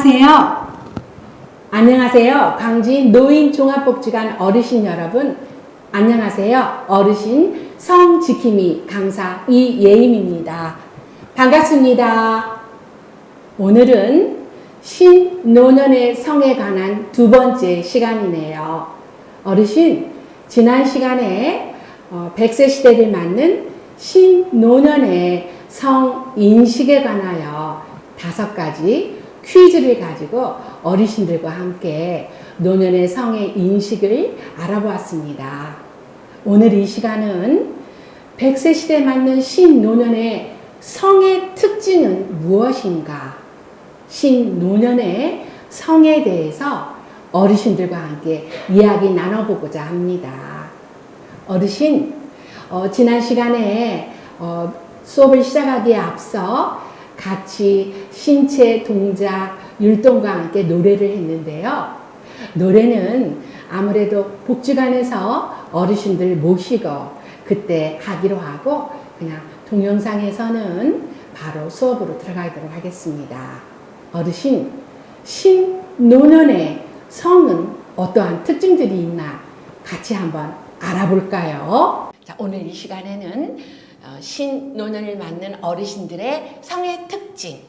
안녕하세요. 안녕하세요. 광진 노인종합복지관 어르신 여러분. 안녕하세요. 어르신 성지킴이 강사 이예임입니다. 반갑습니다. 오늘은 신노년의 성에 관한 두 번째 시간이네요. 어르신, 지난 시간에 100세 시대를 맞는 신노년의 성인식에 관하여 5가지 퀴즈를 가지고 어르신들과 함께 노년의 성의 인식을 알아보았습니다. 오늘 이 시간은 100세 시대에 맞는 신노년의 성의 특징은 무엇인가? 신노년의 성에 대해서 어르신들과 함께 이야기 나눠보고자 합니다. 어르신, 지난 시간에 수업을 시작하기에 앞서 같이 신체 동작 율동과 함께 노래를 했는데요. 노래는 아무래도 복지관에서 어르신들 모시고 그때 하기로 하고 그냥 동영상에서는 바로 수업으로 들어가도록 하겠습니다. 어르신, 신노년의 성은 어떠한 특징들이 있나 같이 한번 알아볼까요? 자, 오늘 이 시간에는 신노년을 맞는 어르신들의 성의 특징,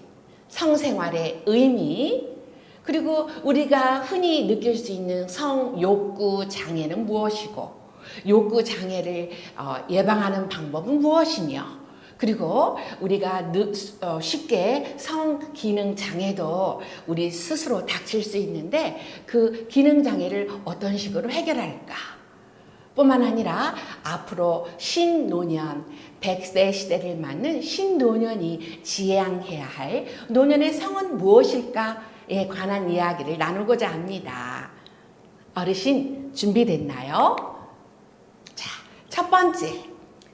성생활의 의미, 그리고 우리가 흔히 느낄 수 있는 성욕구 장애는 무엇이고 욕구 장애를 예방하는 방법은 무엇이며, 그리고 우리가 쉽게 성기능 장애도 우리 스스로 닥칠 수 있는데 그 기능 장애를 어떤 식으로 해결할까? 뿐만 아니라 앞으로 신노년, 100세 시대를 맞는 신노년이 지향해야 할 노년의 성은 무엇일까에 관한 이야기를 나누고자 합니다. 어르신 준비됐나요? 자, 첫 번째,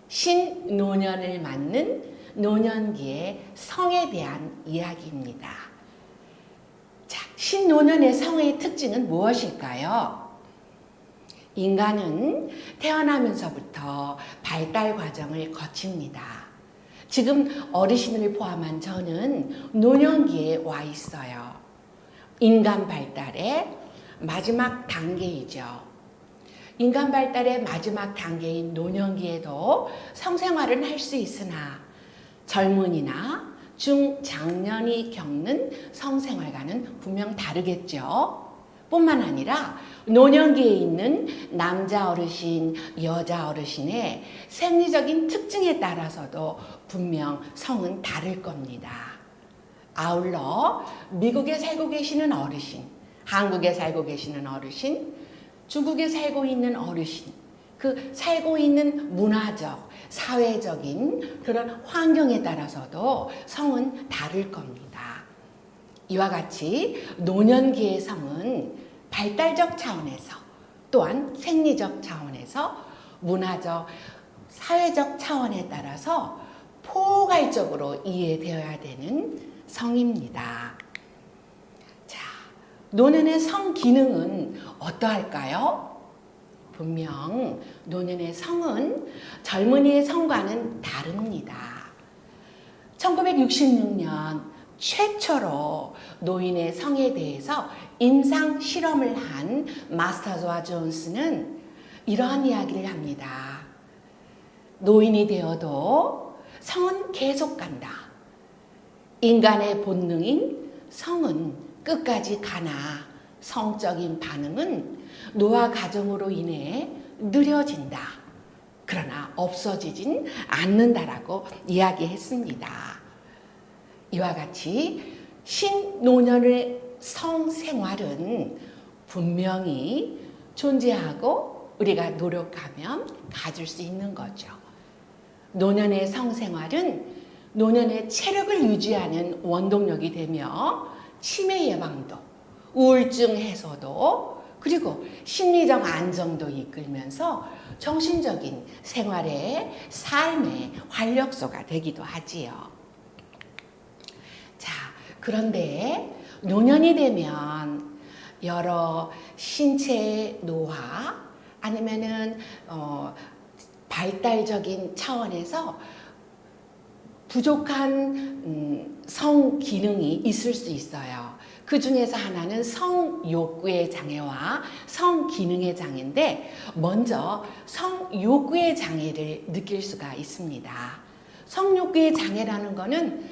신노년을 맞는 노년기의 성에 대한 이야기입니다. 자, 신노년의 성의 특징은 무엇일까요? 인간은 태어나면서부터 발달 과정을 거칩니다. 지금 어르신을 포함한 저는 노년기에 와 있어요. 인간 발달의 마지막 단계이죠. 인간 발달의 마지막 단계인 노년기에도 성생활은 할 수 있으나 젊은이나 중장년이 겪는 성생활과는 분명 다르겠죠. 뿐만 아니라 노년기에 있는 남자 어르신, 여자 어르신의 생리적인 특징에 따라서도 분명 성은 다를 겁니다. 아울러 미국에 살고 계시는 어르신, 한국에 살고 계시는 어르신, 중국에 살고 있는 어르신, 그 살고 있는 문화적, 사회적인 그런 환경에 따라서도 성은 다를 겁니다. 이와 같이 노년기의 성은 발달적 차원에서 또한 생리적 차원에서 문화적, 사회적 차원에 따라서 포괄적으로 이해되어야 되는 성입니다. 자, 노년의 성 기능은 어떠할까요? 분명 노년의 성은 젊은이의 성과는 다릅니다. 1966년 최초로 노인의 성에 대해서 임상 실험을 한 마스터즈와 존스는 이러한 이야기를 합니다. 노인이 되어도 성은 계속 간다. 인간의 본능인 성은 끝까지 가나 성적인 반응은 노화 과정으로 인해 느려진다. 그러나 없어지진 않는다라고 이야기했습니다. 이와 같이 신노년의 성생활은 분명히 존재하고 우리가 노력하면 가질 수 있는 거죠. 노년의 성생활은 노년의 체력을 유지하는 원동력이 되며 치매 예방도, 우울증 해소도, 그리고 심리적 안정도 이끌면서 정신적인 생활의 삶의 활력소가 되기도 하지요. 자, 그런데 노년이 되면 여러 신체 노화 아니면은 발달적인 차원에서 부족한 성 기능이 있을 수 있어요. 그 중에서 하나는 성욕구의 장애와 성기능의 장애인데 먼저 성욕구의 장애를 느낄 수가 있습니다. 성욕구의 장애라는 거는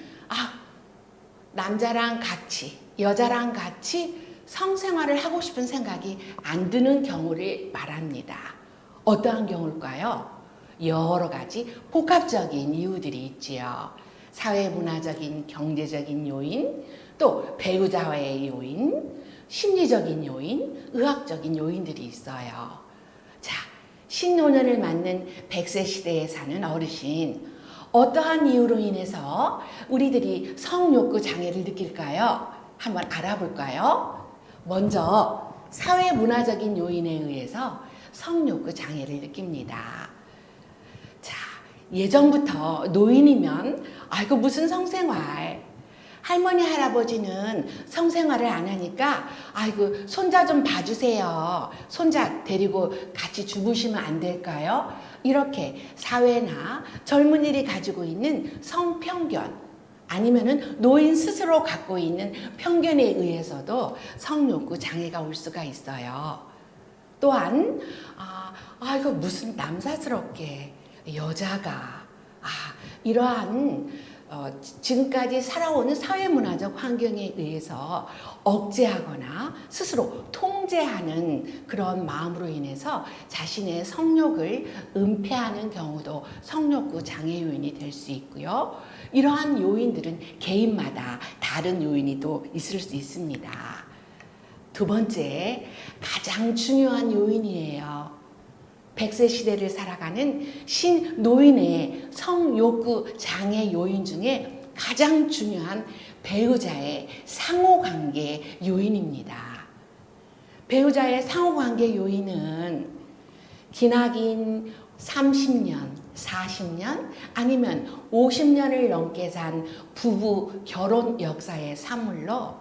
남자랑 같이 여자랑 같이 성생활을 하고 싶은 생각이 안 드는 경우를 말합니다. 어떠한 경우일까요? 여러 가지 복합적인 이유들이 있지요. 사회문화적인 경제적인 요인, 또 배우자와의 요인, 심리적인 요인, 의학적인 요인들이 있어요. 자, 신노년을 맞는 100세 시대에 사는 어르신, 어떠한 이유로 인해서 우리들이 성욕구 장애를 느낄까요? 한번 알아볼까요? 먼저 사회문화적인 요인에 의해서 성욕구 장애를 느낍니다. 자, 예전부터 노인이면 아이고 무슨 성생활, 할머니 할아버지는 성생활을 안 하니까 아이고 손자 좀 봐주세요. 손자 데리고 같이 주무시면 안 될까요? 이렇게 사회나 젊은이들이 가지고 있는 성편견, 아니면은 노인 스스로 갖고 있는 편견에 의해서도 성욕구 장애가 올 수가 있어요. 또한 이거 무슨 남사스럽게 여자가 이러한 지금까지 살아오는 사회문화적 환경에 의해서 억제하거나 스스로 통제하는 그런 마음으로 인해서 자신의 성욕을 은폐하는 경우도 성욕구 장애 요인이 될 수 있고요. 이러한 요인들은 개인마다 다른 요인이 또 있을 수 있습니다. 두 번째, 가장 중요한 요인이에요. 100세 시대를 살아가는 신노인의 성욕구 장애 요인 중에 가장 중요한 배우자의 상호관계 요인입니다. 배우자의 상호관계 요인은 기나긴 30년, 40년 아니면 50년을 넘게 산 부부 결혼 역사의 사물로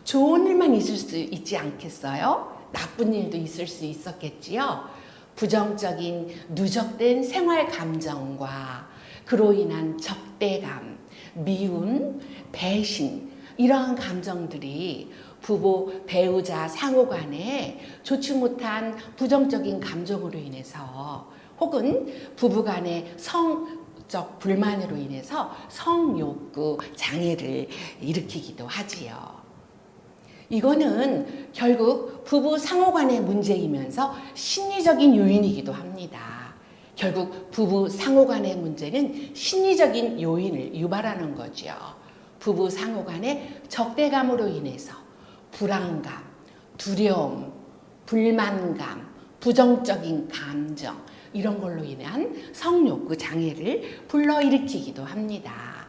좋은 일만 있을 수 있지 않겠어요? 나쁜 일도 있을 수 있었겠지요. 부정적인 누적된 생활 감정과 그로 인한 적대감, 미움, 배신 이러한 감정들이 부부, 배우자 상호 간에 좋지 못한 부정적인 감정으로 인해서 혹은 부부 간의 성적 불만으로 인해서 성욕구 장애를 일으키기도 하지요. 이거는 결국 부부 상호 간의 문제이면서 심리적인 요인이기도 합니다. 결국 부부 상호 간의 문제는 심리적인 요인을 유발하는 거죠. 부부 상호 간의 적대감으로 인해서 불안감, 두려움, 불만감, 부정적인 감정 이런 걸로 인한 성욕구 장애를 불러일으키기도 합니다.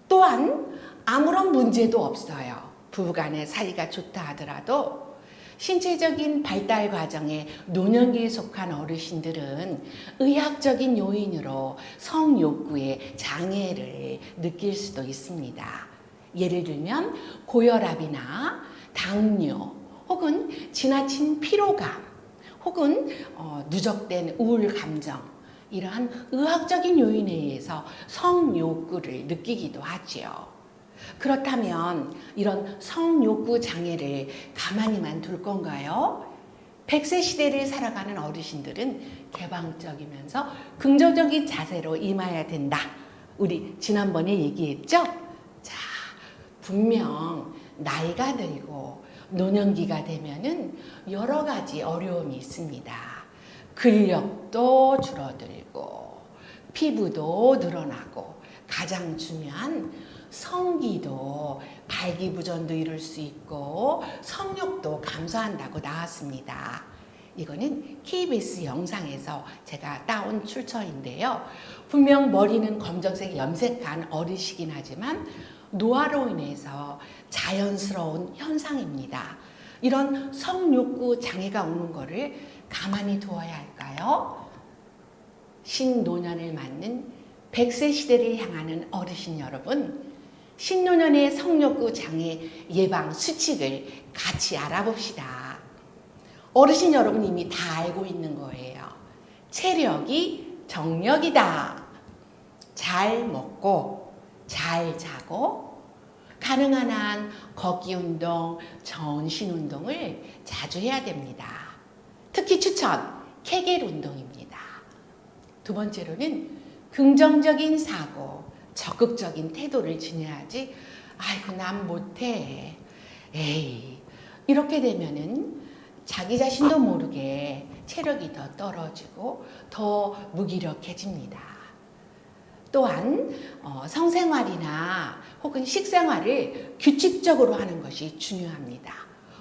또한 아무런 문제도 없어요. 부부간의 사이가 좋다 하더라도 신체적인 발달 과정에 노년기에 속한 어르신들은 의학적인 요인으로 성욕구의 장애를 느낄 수도 있습니다. 예를 들면 고혈압이나 당뇨 혹은 지나친 피로감 혹은 누적된 우울 감정 이러한 의학적인 요인에 의해서 성욕구를 느끼기도 하지요. 그렇다면 이런 성욕구 장애를 가만히만 둘 건가요? 100세 시대를 살아가는 어르신들은 개방적이면서 긍정적인 자세로 임해야 된다. 우리 지난번에 얘기했죠? 자, 분명 나이가 들고 노년기가 되면은 여러 가지 어려움이 있습니다. 근력도 줄어들고 피부도 늘어나고 가장 중요한 성기도 발기부전도 이룰 수 있고 성욕도 감소한다고 나왔습니다. 이거는 KBS 영상에서 제가 따온 출처인데요. 분명 머리는 검정색 염색한 어르시긴 하지만 노화로 인해서 자연스러운 현상입니다. 이런 성욕구 장애가 오는 거를 가만히 두어야 할까요? 신노년을 맞는 100세 시대를 향하는 어르신 여러분, 신노년의 성욕구 장애 예방 수칙을 같이 알아봅시다. 어르신 여러분 이미 다 알고 있는 거예요. 체력이 정력이다. 잘 먹고 잘 자고 가능한 한 걷기 운동, 전신 운동을 자주 해야 됩니다. 특히 추천, 케겔 운동입니다. 두 번째로는 긍정적인 사고, 적극적인 태도를 지녀야지 아이고 난 못해, 에이, 이렇게 되면은 자기 자신도 모르게 체력이 더 떨어지고 더 무기력해집니다. 또한 성생활이나 혹은 식생활을 규칙적으로 하는 것이 중요합니다.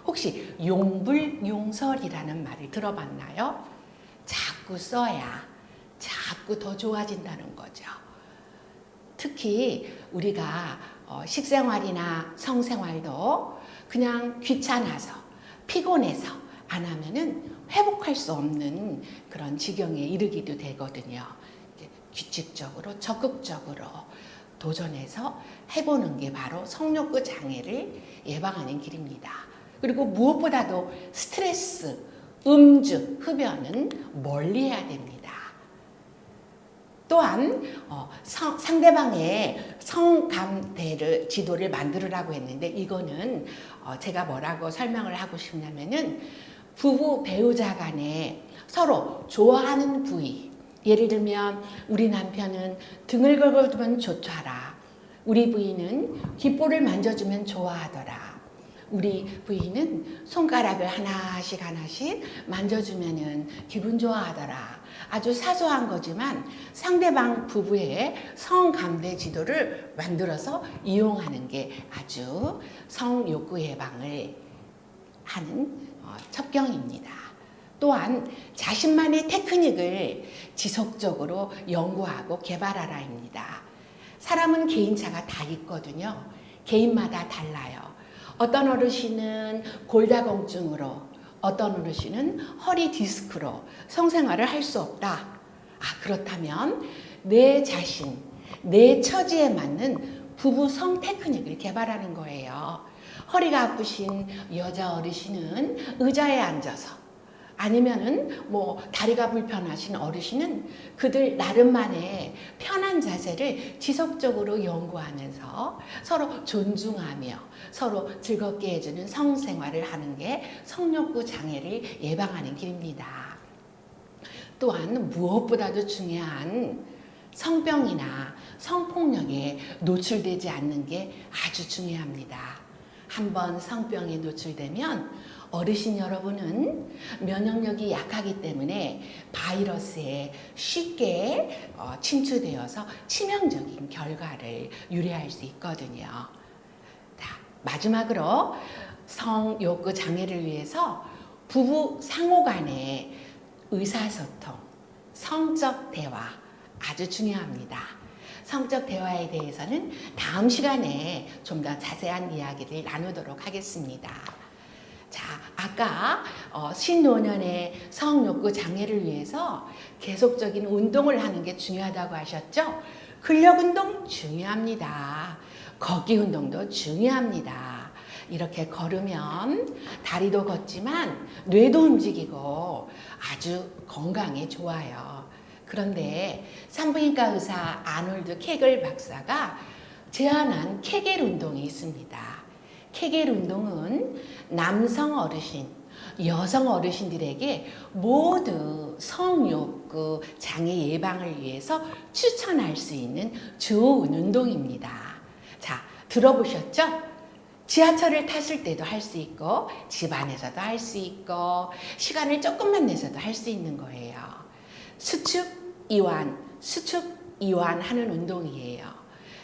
혹시 용불용설이라는 말을 들어봤나요? 자꾸 써야 자꾸 더 좋아진다는 거죠. 특히 우리가 식생활이나 성생활도 그냥 귀찮아서 피곤해서 안 하면은 회복할 수 없는 그런 지경에 이르기도 되거든요. 규칙적으로 적극적으로 도전해서 해보는 게 바로 성욕구 장애를 예방하는 길입니다. 그리고 무엇보다도 스트레스, 음주, 흡연은 멀리해야 됩니다. 또한 상대방의 성감대를 지도를 만들으라고 했는데 이거는 제가 뭐라고 설명을 하고 싶냐면은 부부 배우자 간에 서로 좋아하는 부위, 예를 들면 우리 남편은 등을 긁어주면 좋더라, 우리 부인은 귓볼을 만져주면 좋아하더라, 우리 부인은 손가락을 하나씩 하나씩 만져주면 기분 좋아하더라. 아주 사소한 거지만 상대방 부부의 성감대 지도를 만들어서 이용하는 게 아주 성욕구 예방을 하는 첩경입니다. 또한 자신만의 테크닉을 지속적으로 연구하고 개발하라입니다. 사람은 개인차가 다 있거든요. 개인마다 달라요. 어떤 어르신은 골다공증으로, 어떤 어르신은 허리 디스크로 성생활을 할 수 없다. 그렇다면 내 자신, 내 처지에 맞는 부부 성 테크닉을 개발하는 거예요. 허리가 아프신 여자 어르신은 의자에 앉아서, 아니면은 다리가 불편하신 어르신은 그들 나름만의 편한 자세를 지속적으로 연구하면서 서로 존중하며 서로 즐겁게 해주는 성생활을 하는 게 성욕구 장애를 예방하는 길입니다. 또한 무엇보다도 중요한 성병이나 성폭력에 노출되지 않는 게 아주 중요합니다. 한번 성병에 노출되면 어르신 여러분은 면역력이 약하기 때문에 바이러스에 쉽게 침투되어서 치명적인 결과를 유래할 수 있거든요. 마지막으로 성욕구 장애를 위해서 부부 상호 간의 의사소통, 성적 대화 아주 중요합니다. 성적 대화에 대해서는 다음 시간에 좀 더 자세한 이야기를 나누도록 하겠습니다. 자, 아까 신노년의 성욕구 장애를 위해서 계속적인 운동을 하는 게 중요하다고 하셨죠? 근력 운동 중요합니다. 걷기 운동도 중요합니다. 이렇게 걸으면 다리도 걷지만 뇌도 움직이고 아주 건강에 좋아요. 그런데 산부인과 의사 아놀드 케겔 박사가 제안한 케겔 운동이 있습니다. 케겔 운동은 남성 어르신, 여성 어르신들에게 모두 성욕구 장애 예방을 위해서 추천할 수 있는 좋은 운동입니다. 자, 들어보셨죠? 지하철을 탔을 때도 할 수 있고 집 안에서도 할 수 있고 시간을 조금만 내서도 할 수 있는 거예요. 수축, 이완, 수축, 이완 하는 운동이에요.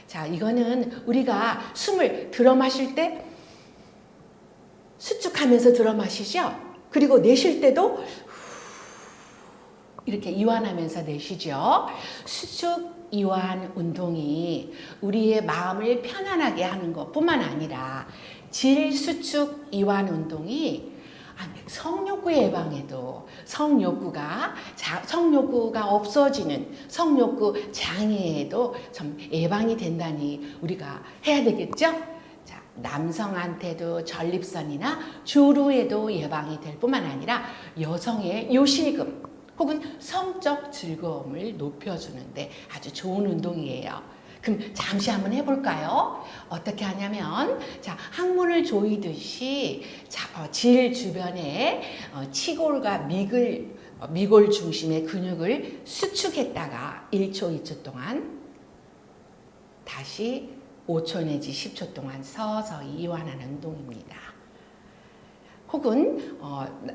자, 이거는 우리가 숨을 들어 마실 때 수축하면서 들어 마시죠. 그리고 내쉴 때도 이렇게 이완하면서 내쉬죠. 수축, 이완 운동이 우리의 마음을 편안하게 하는 것뿐만 아니라 질, 수축, 이완 운동이 성욕구 예방에도 성욕구가 없어지는 성욕구 장애에도 좀 예방이 된다니 우리가 해야 되겠죠? 자, 남성한테도 전립선이나 조루에도 예방이 될 뿐만 아니라 여성의 요실금 혹은 성적 즐거움을 높여주는데 아주 좋은 운동이에요. 그럼 잠시 한번 해볼까요? 어떻게 하냐면, 자, 항문을 조이듯이 질 주변에 치골과 미골 중심의 근육을 수축했다가 1초, 2초 동안 다시 5초 내지 10초 동안 서서히 이완하는 운동입니다. 혹은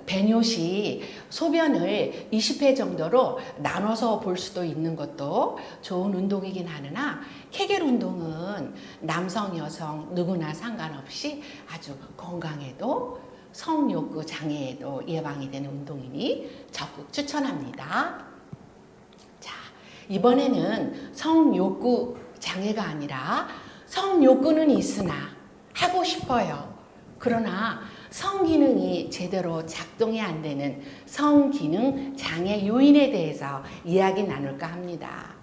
배뇨시 소변을 20회 정도로 나눠서 볼 수도 있는 것도 좋은 운동이긴 하나 케겔 운동은 남성, 여성 누구나 상관없이 아주 건강에도 성욕구 장애에도 예방이 되는 운동이니 적극 추천합니다. 자, 이번에는 성욕구 장애가 아니라 성욕구는 있으나 하고 싶어요. 그러나 성기능이 제대로 작동이 안 되는 성기능 장애 요인에 대해서 이야기 나눌까 합니다.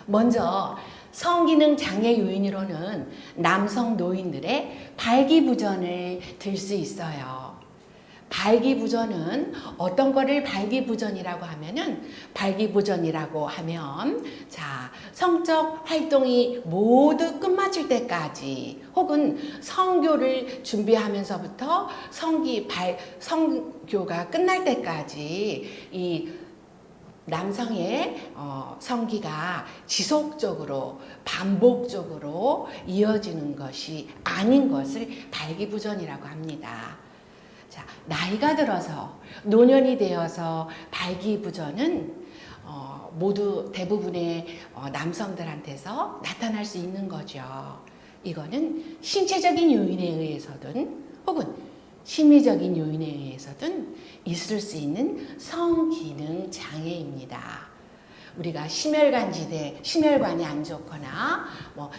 먼저 성기능 장애 요인으로는 남성 노인들의 발기부전을 들 수 있어요. 발기부전은 어떤 거를 발기부전이라고 하면은 자, 성적 활동이 모두 끝마칠 때까지 혹은 성교를 준비하면서부터 성교가 끝날 때까지 이 남성의 성기가 지속적으로 반복적으로 이어지는 것이 아닌 것을 발기부전이라고 합니다. 자, 나이가 들어서 노년이 되어서 발기부전은 모두 대부분의 남성들한테서 나타날 수 있는 거죠. 이거는 신체적인 요인에 의해서든 혹은 심리적인 요인에 의해서든 있을 수 있는 성기능 장애입니다. 우리가 심혈관이 안 좋거나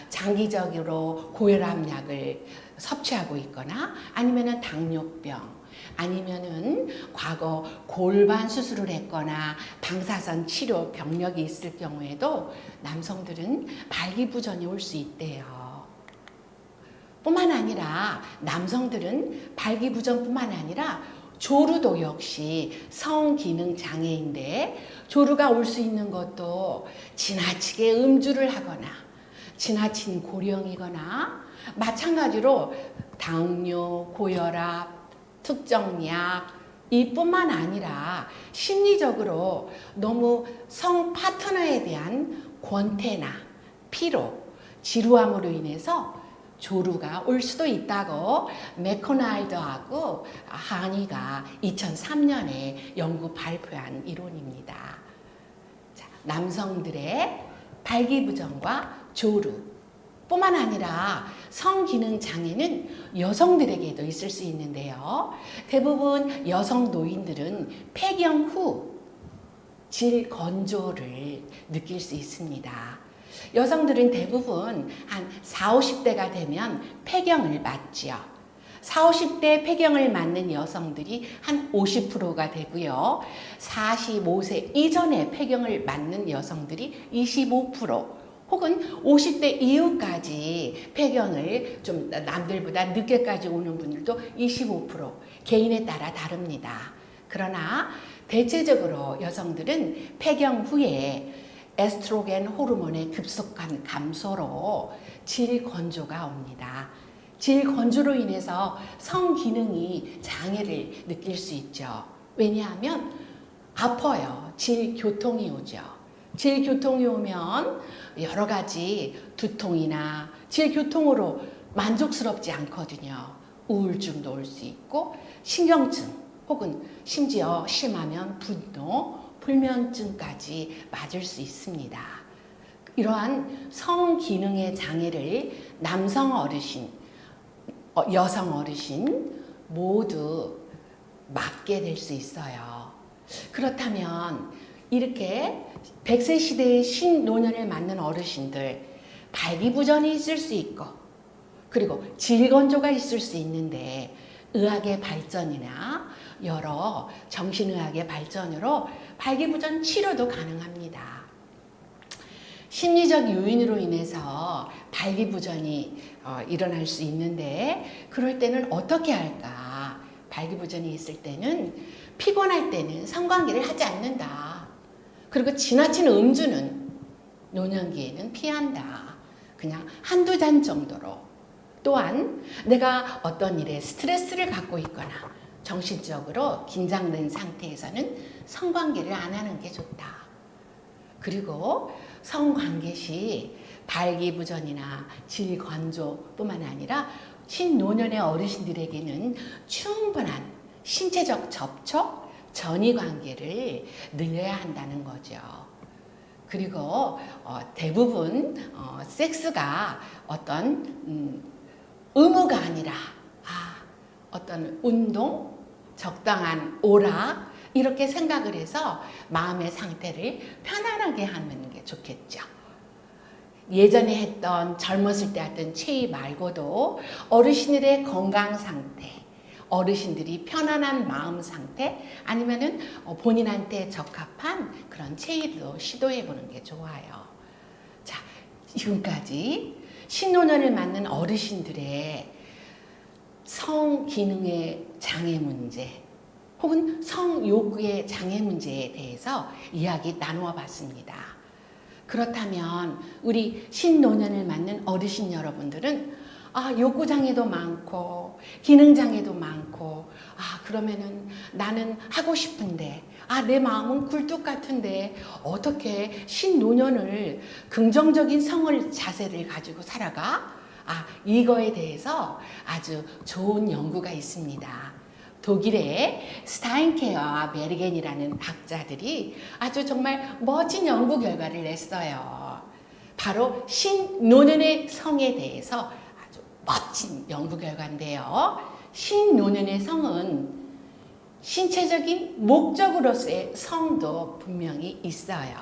장기적으로 고혈압약을 섭취하고 있거나 아니면은 당뇨병 아니면은 과거 골반 수술을 했거나 방사선 치료 병력이 있을 경우에도 남성들은 발기부전이 올 수 있대요. 뿐만 아니라 남성들은 발기부전뿐만 아니라 조루도 역시 성기능 장애인데 조루가 올 수 있는 것도 지나치게 음주를 하거나 지나친 고령이거나 마찬가지로 당뇨, 고혈압, 특정약 이뿐만 아니라 심리적으로 너무 성 파트너에 대한 권태나 피로, 지루함으로 인해서 조루가 올 수도 있다고 맥코날드하고 하니가 2003년에 연구 발표한 이론입니다. 자, 남성들의 발기부전과 조루 뿐만 아니라 성기능 장애는 여성들에게도 있을 수 있는데요. 대부분 여성 노인들은 폐경 후 질 건조를 느낄 수 있습니다. 여성들은 대부분 한 40, 50대가 되면 폐경을 맞지요. 40, 50대 폐경을 맞는 여성들이 한 50%가 되고요. 45세 이전에 폐경을 맞는 여성들이 25%, 혹은 50대 이후까지 폐경을 좀 남들보다 늦게까지 오는 분들도 25%, 개인에 따라 다릅니다. 그러나 대체적으로 여성들은 폐경 후에 에스트로겐 호르몬의 급속한 감소로 질 건조가 옵니다. 질 건조로 인해서 성기능이 장애를 느낄 수 있죠. 왜냐하면 아파요. 질 교통이 오죠. 질 교통이 오면 여러 가지 두통이나 질 교통으로 만족스럽지 않거든요. 우울증도 올 수 있고 신경증 혹은 심지어 심하면 분노, 불면증까지 맞을 수 있습니다. 이러한 성기능의 장애를 남성 어르신, 여성 어르신 모두 맞게 될 수 있어요. 그렇다면 이렇게 100세 시대의 신노년을 맞는 어르신들 발기부전이 있을 수 있고 그리고 질건조가 있을 수 있는데 의학의 발전이나 여러 정신의학의 발전으로 발기부전 치료도 가능합니다. 심리적 요인으로 인해서 발기부전이 일어날 수 있는데 그럴 때는 어떻게 할까? 발기부전이 있을 때는 피곤할 때는 성관계를 하지 않는다. 그리고 지나친 음주는 노년기에는 피한다. 그냥 한두 잔 정도로. 또한 내가 어떤 일에 스트레스를 갖고 있거나 정신적으로 긴장된 상태에서는 성관계를 안 하는 게 좋다. 그리고 성관계 시 발기부전이나 질건조뿐만 아니라 신노년의 어르신들에게는 충분한 신체적 접촉, 전이관계를 늘려야 한다는 거죠. 그리고 대부분 섹스가 어떤 의무가 아니라 어떤 운동, 적당한 오락 이렇게 생각을 해서 마음의 상태를 편안하게 하는 게 좋겠죠. 예전에 했던 젊었을 때 했던 체위 말고도 어르신들의 건강 상태, 어르신들이 편안한 마음 상태 아니면은 본인한테 적합한 그런 체위도 시도해 보는 게 좋아요. 자, 지금까지 신노년을 맞는 어르신들의 성기능의 장애 문제 혹은 성욕구의 장애 문제에 대해서 이야기 나누어 봤습니다. 그렇다면 우리 신노년을 맞는 어르신 여러분들은 욕구장애도 많고 기능장애도 많고 그러면은 나는 하고 싶은데 내 마음은 굴뚝 같은데 어떻게 신노년을 긍정적인 성을 자세를 가지고 살아가? 이거에 대해서 아주 좋은 연구가 있습니다. 독일의 스타인케어와 베르겐이라는 학자들이 아주 정말 멋진 연구 결과를 냈어요. 바로 신노년의 성에 대해서 아주 멋진 연구 결과인데요. 신노년의 성은 신체적인 목적으로서의 성도 분명히 있어요.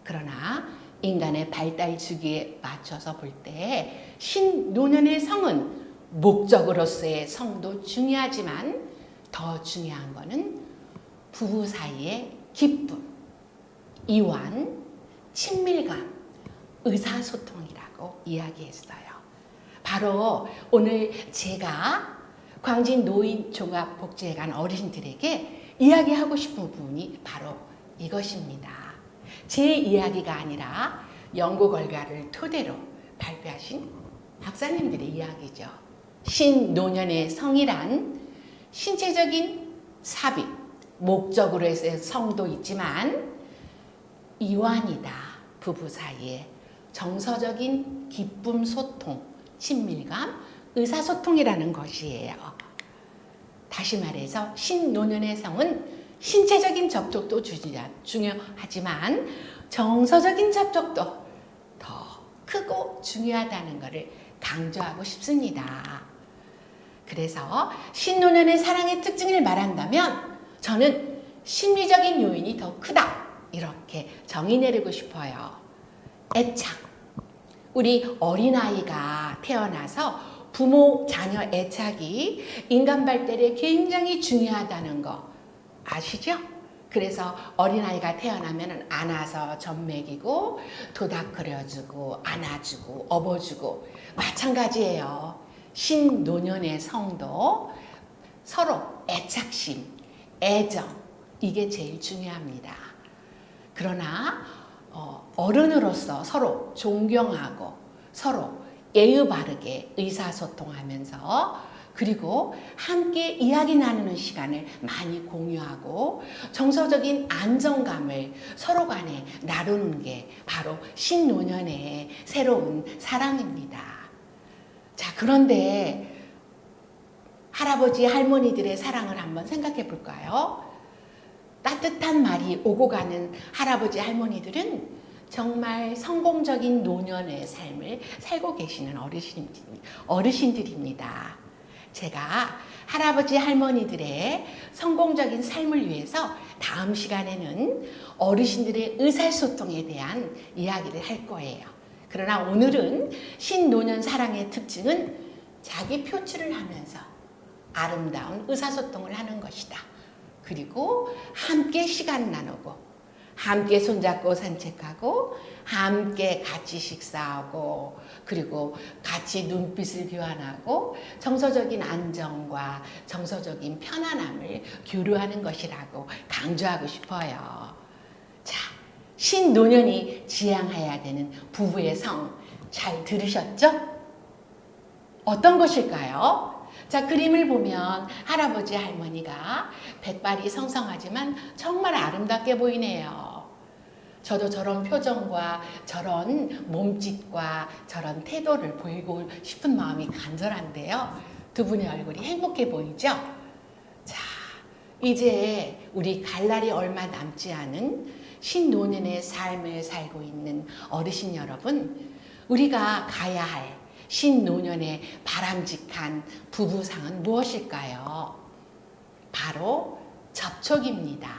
그러나 인간의 발달 주기에 맞춰서 볼 때 신노년의 성은 목적으로서의 성도 중요하지만 더 중요한 거는 부부 사이의 기쁨, 이완, 친밀감, 의사소통이라고 이야기했어요. 바로 오늘 제가 광진 노인종합복지회관 어르신들에게 이야기하고 싶은 부분이 바로 이것입니다. 제 이야기가 아니라 연구 결과를 토대로 발표하신 박사님들의 이야기죠. 신노년의 성이란 신체적인 삽입, 목적으로서의 성도 있지만 이완이다. 부부 사이에 정서적인 기쁨, 소통, 친밀감, 의사소통이라는 것이에요. 다시 말해서 신노년의 성은 신체적인 접촉도 중요하지만 정서적인 접촉도 더 크고 중요하다는 것을 강조하고 싶습니다. 그래서 신노년의 사랑의 특징을 말한다면 저는 심리적인 요인이 더 크다 이렇게 정의 내리고 싶어요. 애착. 우리 어린아이가 태어나서 부모 자녀 애착이 인간 발달에 굉장히 중요하다는 거 아시죠? 그래서 어린아이가 태어나면 안아서 젖 먹이고 도닥거려주고 안아주고 업어주고 마찬가지예요. 신노년의 성도 서로 애착심, 애정 이게 제일 중요합니다. 그러나 어른으로서 서로 존경하고 서로 예의 바르게 의사소통하면서 그리고 함께 이야기 나누는 시간을 많이 공유하고 정서적인 안정감을 서로 간에 나누는 게 바로 신노년의 새로운 사랑입니다. 자, 그런데 할아버지 할머니들의 사랑을 한번 생각해 볼까요? 따뜻한 말이 오고 가는 할아버지 할머니들은 정말 성공적인 노년의 삶을 살고 계시는 어르신들입니다. 제가 할아버지 할머니들의 성공적인 삶을 위해서 다음 시간에는 어르신들의 의사소통에 대한 이야기를 할 거예요. 그러나 오늘은 신노년 사랑의 특징은 자기 표출을 하면서 아름다운 의사소통을 하는 것이다. 그리고 함께 시간 나누고 함께 손잡고 산책하고 함께 같이 식사하고 그리고 같이 눈빛을 교환하고 정서적인 안정과 정서적인 편안함을 교류하는 것이라고 강조하고 싶어요. 자, 신노년이 지향해야 되는 부부의 성 잘 들으셨죠? 어떤 것일까요? 자, 그림을 보면 할아버지 할머니가 백발이 성성하지만 정말 아름답게 보이네요. 저도 저런 표정과 저런 몸짓과 저런 태도를 보이고 싶은 마음이 간절한데요. 두 분의 얼굴이 행복해 보이죠? 자, 이제 우리 갈 날이 얼마 남지 않은 신노년의 삶을 살고 있는 어르신 여러분, 우리가 가야 할 신노년의 바람직한 부부상은 무엇일까요? 바로 접촉입니다.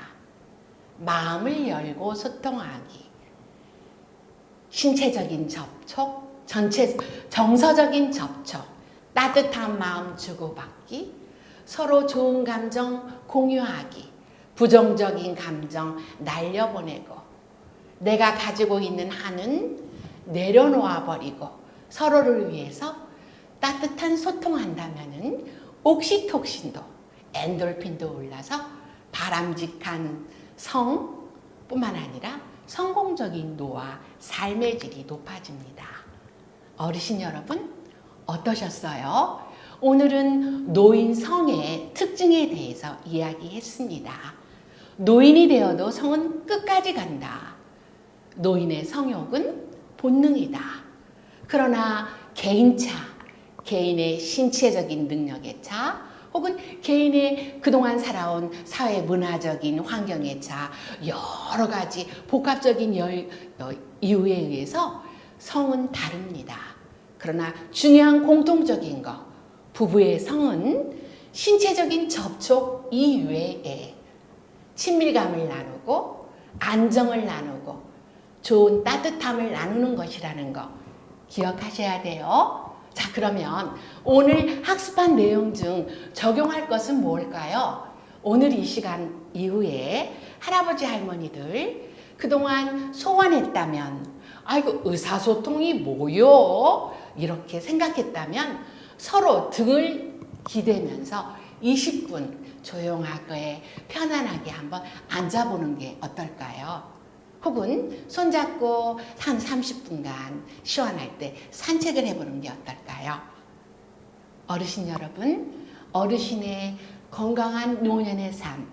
마음을 열고 소통하기, 신체적인 접촉, 정서적인 접촉, 따뜻한 마음 주고받기, 서로 좋은 감정 공유하기, 부정적인 감정 날려보내고, 내가 가지고 있는 한은 내려놓아 버리고 서로를 위해서 따뜻한 소통한다면은 옥시톡신도, 엔돌핀도 올라서 바람직한 성뿐만 아니라 성공적인 노화, 삶의 질이 높아집니다. 어르신 여러분, 어떠셨어요? 오늘은 노인 성의 특징에 대해서 이야기했습니다. 노인이 되어도 성은 끝까지 간다. 노인의 성욕은 본능이다. 그러나 개인차, 개인의 신체적인 능력의 차, 혹은 개인의 그동안 살아온 사회 문화적인 환경의 차, 여러 가지 복합적인 이유에 의해서 성은 다릅니다. 그러나 중요한 공통적인 것, 부부의 성은 신체적인 접촉 이외에 친밀감을 나누고 안정을 나누고 좋은 따뜻함을 나누는 것이라는 거 기억하셔야 돼요. 자, 그러면 오늘 학습한 내용 중 적용할 것은 뭘까요? 오늘 이 시간 이후에 할아버지 할머니들 그동안 소원했다면 아이고 의사소통이 뭐요? 이렇게 생각했다면 서로 등을 기대면서 20분 조용하게 편안하게 한번 앉아보는 게 어떨까요? 혹은 손잡고 한 30분간 시원할 때 산책을 해보는 게 어떨까요? 어르신 여러분, 어르신의 건강한 노년의 삶,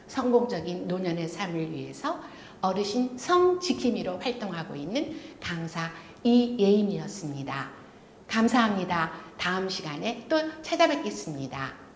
성공적인 노년의 삶을 위해서 어르신 성지킴이로 활동하고 있는 강사 이예임이었습니다. 감사합니다. 다음 시간에 또 찾아뵙겠습니다.